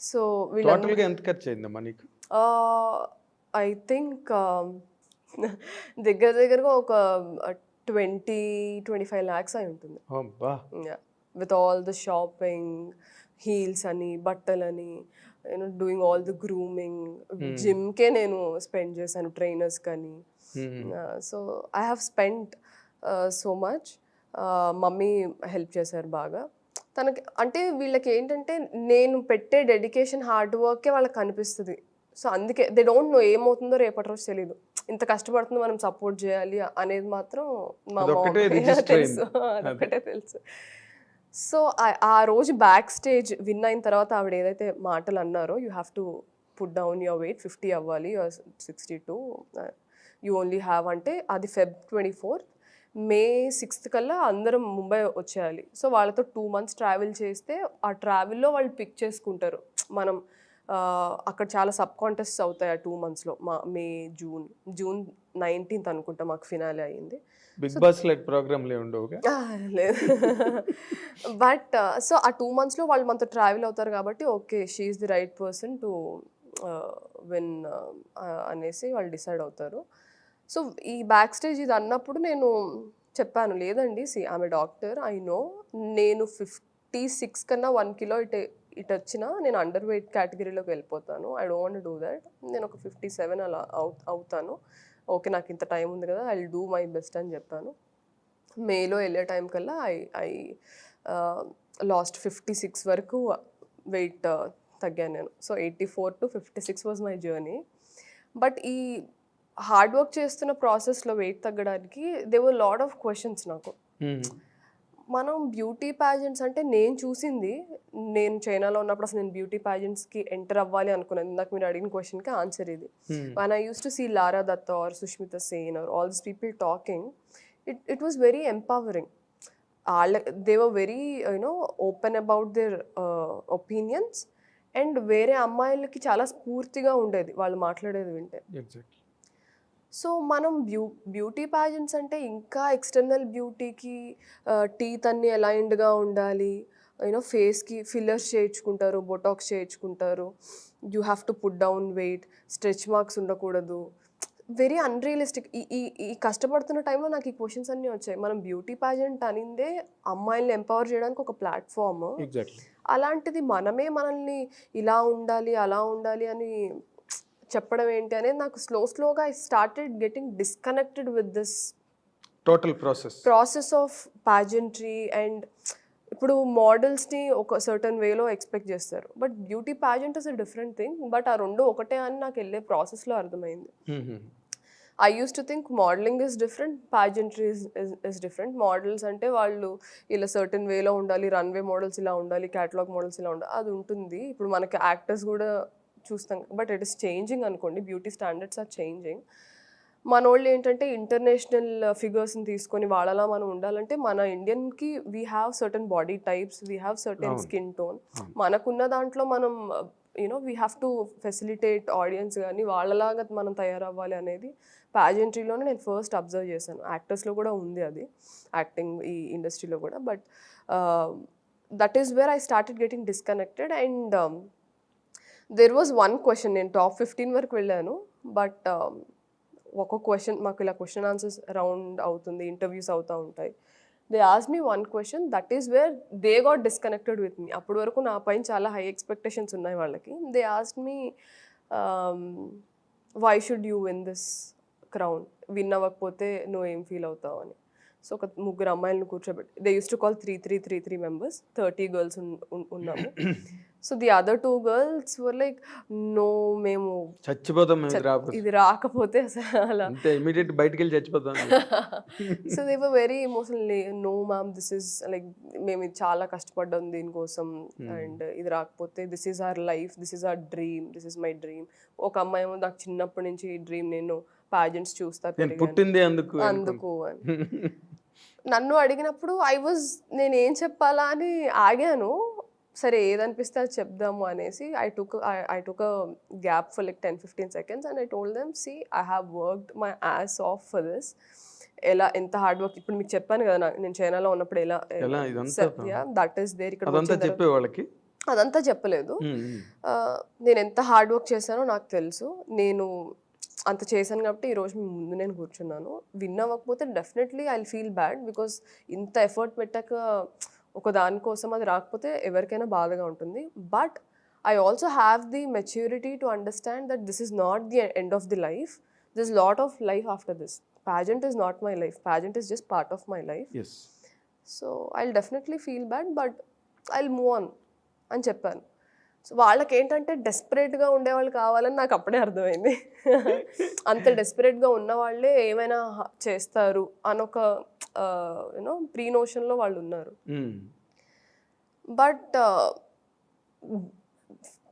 So టోటల్గా ఎంత ఖర్చు అయిందమ్మా నీకు? ఐ థింక్ దగ్గర దగ్గరగా ఒక 20-25 lakhs అయి ఉంటుంది. అబ్బా! With all the shopping, heels అని, బట్టలని, డూయింగ్ ఆల్ ద గ్రూమింగ్, జిమ్కే నేను స్పెండ్ చేశాను ట్రైనర్స్ కానీ. So I have spend so much. Mummy help చేశారు బాగా. తనకి అంటే వీళ్ళకి ఏంటంటే నేను పెట్టే డెడికేషన్, హార్డ్ వర్కే వాళ్ళకి కనిపిస్తుంది. సో అందుకే దే డోంట్ నో ఏమవుతుందో రేపటి రోజు తెలీదు. ఇంత కష్టపడుతుంది, మనం సపోర్ట్ చేయాలి అనేది మాత్రం మా అదొక్కటే మమ్మీ రిజిస్టర్ తెలుసు. అయింది. అదొక్కటే తెలుసు. సో ఆ రోజు బ్యాక్ స్టేజ్ విన్ అయిన తర్వాత ఆవిడ ఏదైతే మాటలు అన్నారో, you have to put down your weight, 50 అవ్వాలి, 62 యూ ఓన్లీ హ్యావ్ అంటే అది Feb 24th. May 6th కల్లా అందరం ముంబై వచ్చేయాలి. సో వాళ్ళతో 2 months ట్రావెల్ చేస్తే ఆ ట్రావెల్లో వాళ్ళు పిక్ చేసుకుంటారు. మనం అక్కడ చాలా సబ్ కాంటెస్ట్స్ అవుతాయి ఆ 2 monthsలో. మే, జూన్ 19th అనుకుంటా మాకు ఫినాలే అయ్యింది. బిగ్ బాస్ లైక్ ప్రోగ్రామ్లే ఉండవుగా? లేదు. బట్ సో ఆ 2 monthsలో వాళ్ళు మనతో ట్రావెల్ అవుతారు కాబట్టి okay, she is the right person to win అనేసి వాళ్ళు డిసైడ్ అవుతారు. సో ఈ బ్యాక్ స్టేజ్ ఇది అన్నప్పుడు నేను చెప్పాను, లేదండి ఆమె డాక్టర్, ఐ నో నేను 56 కన్నా 1 kilo ఇటు వచ్చినా నేను అండర్ వెయిట్ కేటగిరీలోకి వెళ్ళిపోతాను. I don't want do that. నేను ఒక 57 అలా అవుతాను. ఓకే, నాకు ఇంత టైం ఉంది కదా, I will do my best అని చెప్పాను. మేలో వెళ్ళే టైం కల్లా ఐ లాస్ట్ 56 వరకు వెయిట్ తగ్గాను నేను. So 84 to 56 was my journey. But ఈ హార్డ్ వర్క్ చేస్తున్న ప్రాసెస్లో వెయిట్ తగ్గడానికి they were lot of questions నాకు. మనం బ్యూటీ ప్యాజెంట్స్ అంటే నేను చూసింది, నేను చైనాలో ఉన్నప్పుడు అసలు నేను బ్యూటీ ప్యాజెంట్స్కి ఎంటర్ అవ్వాలి అనుకున్నాను. ఇందాక మీరు అడిగిన క్వశ్చన్కి ఆన్సర్ ఇది. when I used to see Lara Dutta or Sushmita Sen or all these people talking, it was very empowering. They were very open about their opinions, and వేరే అమ్మాయిలకి చాలా స్ఫూర్తిగా ఉండేది వాళ్ళు మాట్లాడేది వింటే. సో మనం బ్యూటీ ప్యాజెంట్స్ అంటే ఇంకా ఎక్స్టర్నల్ బ్యూటీకి టీత్ అన్ని అలైన్డ్గా ఉండాలి, ఫేస్కి ఫిల్లర్స్ చేయించుకుంటారు, బొటాక్స్ చేయించుకుంటారు, you have to put down weight, stretch marks ఉండకూడదు, వెరీ అన్రియలిస్టిక్. ఈ కష్టపడుతున్న టైంలో నాకు ఈ క్వశ్చన్స్ అన్నీ వచ్చాయి. మనం బ్యూటీ ప్యాజెంట్ అనిందే అమ్మాయిల్ని ఎంపవర్ చేయడానికి ఒక ప్లాట్ఫామ్. అలాంటిది మనల్ని ఇలా ఉండాలి అలా ఉండాలి అని చెప్పడం ఏంటి అనేది నాకు స్లోగా I started getting disconnected with this total process of pageantry. And ఇప్పుడు మోడల్స్ని ఒక సర్టన్ వేలో ఎక్స్పెక్ట్ చేస్తారు, but beauty pageant is a different thing. But ఆ రెండు ఒకటే అని నాకు వెళ్ళే ప్రాసెస్లో అర్థమైంది. I use to think modelling is different, pageantry is different. Models అంటే వాళ్ళు ఇలా సర్టన్ వేలో ఉండాలి, రన్వే మోడల్స్ ఇలా ఉండాలి, క్యాటలాగ్ మోడల్స్ ఇలా ఉండాలి, అది ఉంటుంది. ఇప్పుడు మనకి యాక్టర్స్ కూడా చూస్తాం, బట్ ఇట్ ఇస్ చేంజింగ్ అనుకోండి, బ్యూటీ స్టాండర్డ్స్ ఆర్ చేంజింగ్. మన వాళ్ళు ఏంటంటే ఇంటర్నేషనల్ ఫిగర్స్ని తీసుకొని వాళ్ళలా మనం ఉండాలంటే మన ఇండియన్కి we have certain body types, we have certain skin tone. మనకున్న దాంట్లో మనం we have to facilitate audience, కానీ వాళ్ళలాగా మనం తయారవ్వాలి అనేది ప్యాజెంట్రీలోనే నేను ఫస్ట్ అబ్జర్వ్ చేశాను. యాక్టర్స్లో కూడా ఉంది అది, యాక్టింగ్ ఈ ఇండస్ట్రీలో కూడా. But that is where I started getting disconnected. And there was one question, నేను టాప్ 15 వరకు వెళ్ళాను, బట్ ఒక క్వశ్చన్ మాకు ఇలా క్వశ్చన్ ఆన్సర్స్ రౌండ్ అవుతుంది, ఇంటర్వ్యూస్ అవుతూ ఉంటాయి. They asked me one question, that is where they got disconnected with me. అప్పటి వరకు నా పైన చాలా హై ఎక్స్పెక్టేషన్స్ ఉన్నాయి వాళ్ళకి. They asked me why should you win this crown, win అవ్వకపోతే నువ్వు ఏం ఫీల్ అవుతావు అని. సో ఒక 3 అమ్మాయిలను కూర్చోబెట్టి, they use to call 3 members, 30 girls ఉన్నాము. So the other 2 girls were like, no మేము చచ్చిపోతాం ఇది రాకపోతే అలా ఇమిడియట్ బయటికి వెళ్ళి చచ్చిపోతాం. So they were very emotional, no ma'am this is like మేము ఇది చాలా కష్టపడ్డాం దీనికోసం, అండ్ ఇది రాకపోతే this is our life, this is our dream, this is my dream. ఒక అమ్మాయి ఏమో నాకు చిన్నప్పటి నుంచి డ్రీమ్, నేను పాజెంట్స్ చూస్తా పుట్టింది అందుకు అని. నన్ను అడిగినప్పుడు నేను ఏం చెప్పాలా అని ఆగాను. సరే ఏదనిపిస్తే అది చెప్దాము అనేసి I took a gap for like 10-15 seconds and I told them, see I have worked my ass off for this. ఎంత హార్డ్ వర్క్, ఇప్పుడు మీకు చెప్పాను కదా నేను చైనాలో ఉన్నప్పుడు ఎలా దట్ ఈస్ దేర్. ఇక్కడ అదంతా చెప్పలేదు. మ్మ్. నేను ఎంత హార్డ్ వర్క్ చేశానో నాకు తెలుసు. నేను అంత చేశాను కాబట్టి ఈరోజు మీ ముందు నేను కూర్చున్నాను. విన్ అవ్వకపోతే definitely I will feel bad, because ఇంత ఎఫర్ట్ పెట్టాక ఒక దానికోసం అది రాకపోతే ఎవరికైనా బాధగా ఉంటుంది. But I also have the maturity to understand that this is not the end of the life. This lot of life after this. Pageant is not my life. Pageant is just part of my life. Yes. So I'll definitely feel bad, but I'll move on అని చెప్పాను. So వాళ్ళకి ఏంటంటే డెస్పరేట్గా ఉండేవాళ్ళు కావాలని నాకు అప్పుడే అర్థమైంది. అంత డెస్పరేట్గా ఉన్న వాళ్ళే ఏమైనా చేస్తారు అనొక యూనో ప్రీ నోషన్లో వాళ్ళు ఉన్నారు. But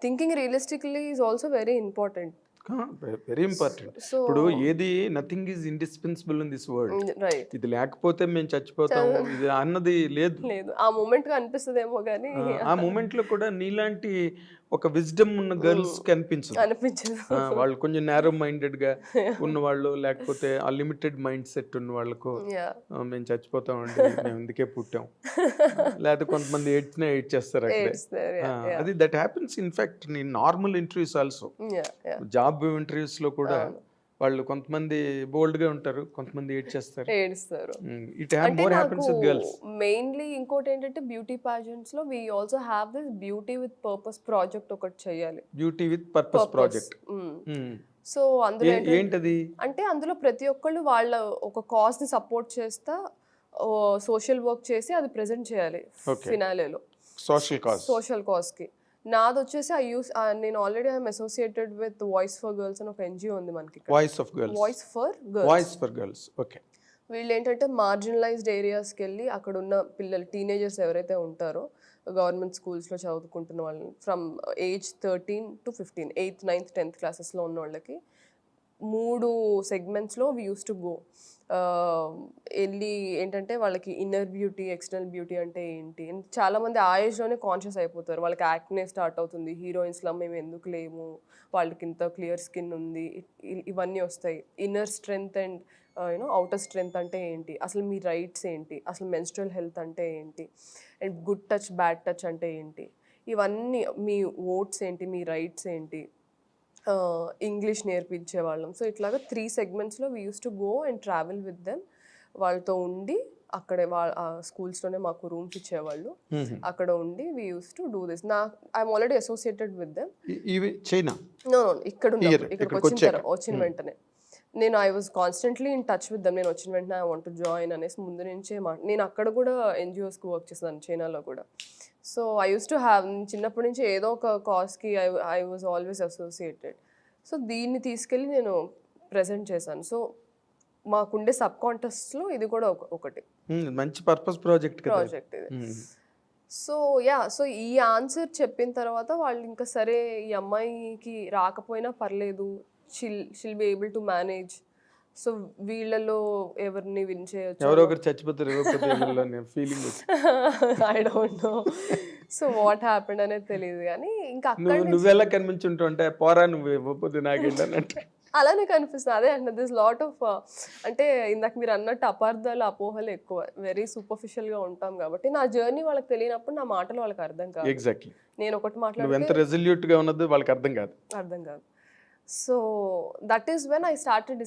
thinking realistically is also very important. Very important. ఇప్పుడు ఏది nothing is indispensable in this world. Right. ఇది లేకపోతే మేము చచ్చిపోతాము ఇది అన్నది లేదు. లేదు, ఆ మూమెంట్ అనిపిస్తుందేమో కానీ ఆ మూమెంట్ లో కూడా నీలాంటి ఒక విజ్డమ్ ఉన్న గర్ల్స్ కి అనిపించదు. వాళ్ళు కొంచెం నేరో మైండెడ్ గా ఉన్న వాళ్ళు, లేకపోతే ఆ లిమిటెడ్ మైండ్ సెట్ ఉన్న వాళ్ళకు మేము చచ్చిపోతామండి మేము ఇందుకే పుట్టాం, లేకపోతే కొంతమంది ఏడ్ చేస్తారు అక్కడ. అది that happens in fact in normal interviews also. Job interviews లో కూడా వాళ్ళు కొంతమంది బోల్డ్ గా ఉంటారు, కొంతమంది ఏడ్చేస్తారు. It more happens with girls. Mainly ఇంకోటి ఏంటంటే బ్యూటీ పాజెంట్స్ లో we also have this beauty with purpose project ఒకటి చేయాలి. Beauty with purpose project. So అందులో ఏంటది అంటే అందులో ప్రతి ఒక్కళ్ళు వాళ్ళ ఒక కాజ్ ని సపోర్ట్ చేస్తా సోషల్ వర్క్ చేసి అది ప్రెజెంట్ చేయాలి ఫినాలేలో. సోషల్ కాజ్ కి. నాది వచ్చేసి నేను already I'm associated with voice for girls అని ఒక ఎన్జిఓ ఉంది మనకి. Voice for girls. ఓకే. వీళ్ళు ఏంటంటే మార్జినలైజ్డ్ ఏరియాస్కి వెళ్ళి అక్కడ ఉన్న పిల్లలు టీనేజర్స్ ఎవరైతే ఉంటారో గవర్నమెంట్ స్కూల్స్లో చదువుకుంటున్న వాళ్ళని from age 13 to 15, 8th, 9th, 10th క్లాసెస్లో ఉన్న వాళ్ళకి 3 సెగ్మెంట్స్లో వి యూస్ టు గో. వెళ్ళి ఏంటంటే వాళ్ళకి ఇన్నర్ బ్యూటీ, ఎక్స్టర్నల్ బ్యూటీ అంటే ఏంటి, చాలామంది ఆ ఏజ్లోనే కాన్షియస్ అయిపోతారు. వాళ్ళకి యాక్నే స్టార్ట్ అవుతుంది, హీరోయిన్స్లో మేము ఎందుకు లేము, వాళ్ళకి ఇంత క్లియర్ స్కిన్ ఉంది, ఇవన్నీ వస్తాయి. Inner strength and you know outer strength అంటే ఏంటి, అసలు మీ రైట్స్ ఏంటి, అసలు మెన్స్ట్రల్ హెల్త్ అంటే ఏంటి, and good touch bad touch అంటే ఏంటి, ఇవన్నీ మీ ఓట్స్ ఏంటి, మీ రైట్స్ ఏంటి, ఇంగ్లీష్ నేర్పించే వాళ్ళం. సో ఇట్లాగా 3 సెగ్మెంట్స్లో we use to go and travel with them. వాళ్ళతో ఉండి అక్కడే స్కూల్స్లోనే మాకు రూమ్స్ ఇచ్చేవాళ్ళు, అక్కడ ఉండి we use to do this. I'm already associated with them. No ఇక్కడ ఇక్కడికి వచ్చిన వెంటనే నేను I was constantly in touch with them. నేను వచ్చిన వెంటనే ఐ వాంట్ టు జాయిన్ అనేసి ముందు నుంచే నేను అక్కడ కూడా ఎన్జిఓస్కి వర్క్ చేస్తాను, చైనాలో కూడా. So I use to have, చిన్నప్పటి నుంచి ఏదో ఒక కాజ్కి I was always associated. So దీన్ని తీసుకెళ్ళి నేను ప్రెజెంట్ చేశాను. సో మాకుండే సబ్ కాంటెస్ట్లో ఇది కూడా ఒకటి మంచి పర్పస్ ప్రాజెక్ట్ ఇది. సో ఈ ఆన్సర్ చెప్పిన తర్వాత వాళ్ళు ఇంకా సరే ఈ అమ్మాయికి రాకపోయినా పర్లేదు, షిల్ be able to manage. So వీళ్ళలో ఎవరిని విన్ చేయొచ్చు, ఎవరో ఒకరు చచ్చిపోతారు feeling. I don't know. So what happened అనేది తెలియదు కానీ ఇంకా నువ్వెలా కనిపించుంటావు అంటే పోరా నువ్వు ఇవ్వకపోతే నాకేంటంటే అలానే కనిపిస్తుంది. అదే అంటే దిస్ లాట్ ఆఫ్ అంటే ఇందాక మీరు అన్నట్టు అపార్థాలు, అపోహలు ఎక్కువ, వెరీ సూపర్ఫిషియల్గా ఉంటాం కాబట్టి నా జర్నీ వాళ్ళకి తెలియనప్పుడు నా మాటలు వాళ్ళకి అర్థం కాదు. ఎగ్జాక్ట్లీ. నేను ఒకటి మాట్లాడితే ఎంత రెజల్యూట్గా ఉన్నది వాళ్ళకి అర్థం కాదు. So that is when I started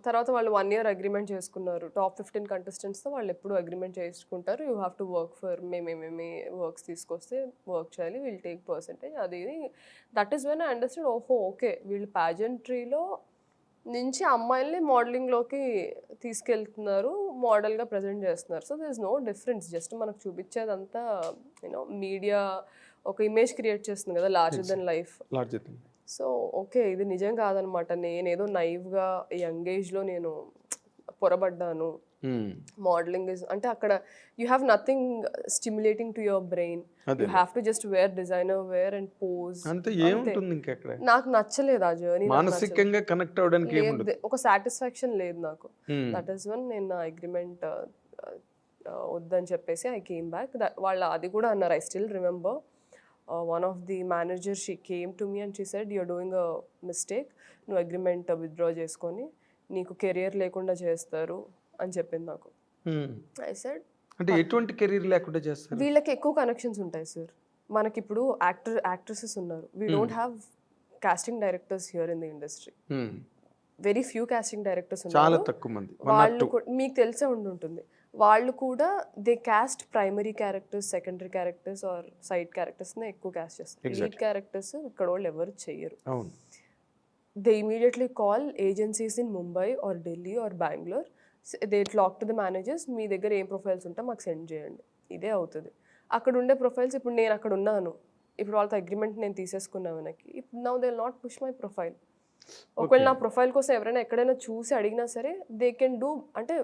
తర్వాత వాళ్ళు 1 year అగ్రిమెంట్ చేసుకున్నారు. టాప్ 15 కంటెస్టెంట్స్తో వాళ్ళు ఎప్పుడు అగ్రిమెంట్ చేసుకుంటారు, you have to work for మేమేమేమి వర్క్స్ తీసుకొస్తే వర్క్ చేయాలి, వీల్ టేక్ పర్సెంటేజ్ అది. That is when I understand, ఓహో ఓకే వీళ్ళు ప్యాజెంట్రీలో నుంచి అమ్మాయిల్ని మోడలింగ్లోకి తీసుకెళ్తున్నారు, మోడల్గా ప్రజెంట్ చేస్తున్నారు. So there is no difference. Just మనకు చూపించేదంతా యూనో మీడియా ఒక ఇమేజ్ క్రియేట్ చేస్తుంది కదా, larger than life. So okay ఇది నిజం కాదనమాట. నేనేదో నైవ్గా యంగ్ ఏజ్లో నేను పొరబడ్డాను. మోడలింగ్ ఇస్ అంటే అక్కడ you have nothing stimulating to your brain, you have to just wear designer wear and pose. నాకు నచ్చలేదు ఆ జర్నీ. మానసికంగా కనెక్ట్ అవ్వడానికి ఒక సాటిస్ఫాక్షన్ లేదు నాకు. దట్ ఈస్ వన్ నేను నా అగ్రిమెంట్ వద్దని చెప్పేసి ఐ కేమ్ బ్యాక్. వాళ్ళు అది కూడా అన్నారు, I still remember. One of the managers, she came to me and she said, you're doing a mistake, నువ్వు అగ్రిమెంట్ విత్డ్రా చేసుకొని నీకు కెరియర్ లేకుండా చేస్తారు అని చెప్పింది నాకు. ఐ సెడ్ అంటే ఎటువంటి కెరీర్ లేకుండా చేస్తారు? వీళ్ళకి ఎక్కువ కనెక్షన్స్ ఉంటాయి సార్, మనకిప్పుడు యాక్ట్రెసెస్ ఉన్నారు. We don't have casting directors here in the industry. Very few casting directors చాలా ఉన్నారు. తక్కువ మంది. వాళ్ళు మీకు తెలిసే ఉండుంటుంది. వాళ్ళు కూడా they cast primary characters, secondary characters or side క్యారెక్టర్స్నే ఎక్కువ క్యాస్ట్ చేస్తారు. లీడ్ క్యారెక్టర్స్ ఇక్కడ వాళ్ళు ఎవరు చెయ్యరు. అవును. They immediately call agencies in Mumbai or Delhi or Bangalore. They talk to the managers, మీ దగ్గర ఏం ప్రొఫైల్స్ ఉంటే మాకు సెండ్ చేయండి. ఇదే అవుతుంది. అక్కడ ఉండే ప్రొఫైల్స్ ఇప్పుడు నేను అక్కడ ఉన్నాను, ఇప్పుడు వాళ్ళతో అగ్రిమెంట్ నేను తీసేసుకున్నాను వెనక్కి. ఇప్పుడు now they will not push my profile. ఒకవేళ నా ప్రొఫైల్ కోసం ఎవరైనా ఎక్కడైనా చూసి అడిగినా సరే దే కెన్ డూ, అంటే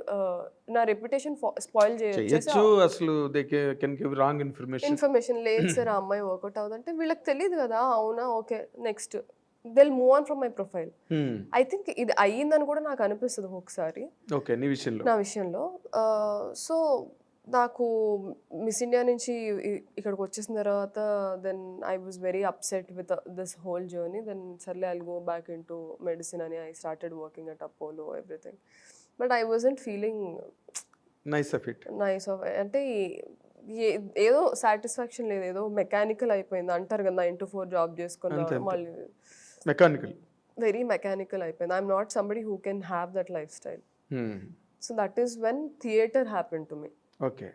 నా రెప్యుటేషన్ స్పాయిల్ చేయొచ్చు. అసలు they can give wrong information. లేదు సార్ ఆ అమ్మాయి వర్కౌట్ అవుతుందంటే వీళ్ళకి తెలియదు కదా. అవునా, okay next they'll move on from my profile. I think ఇది అయ్యిందని కూడా నాకు అనిపిస్తుంది ఒకసారి. ఓకే, నా విషయంలో. సో నాకు మిస్ ఇండియా నుంచి ఇక్కడికి వచ్చేసిన తర్వాత then I was very upset with this whole journey. Then సర్లే I'll go back in to medicine అని I started working at Apollo everything. But I wasn't feeling nice of అంటే ఏదో satisfaction లేదు, ఏదో మెకానికల్ అయిపోయింది అంటారు కదా, 9 to 4 జాబ్ చేసుకున్నాను మళ్ళీ మెకానికల్, very mechanical అయిపోయింది. I'm not somebody who can have that lifestyle. So that is when theatre happened to me. Okay.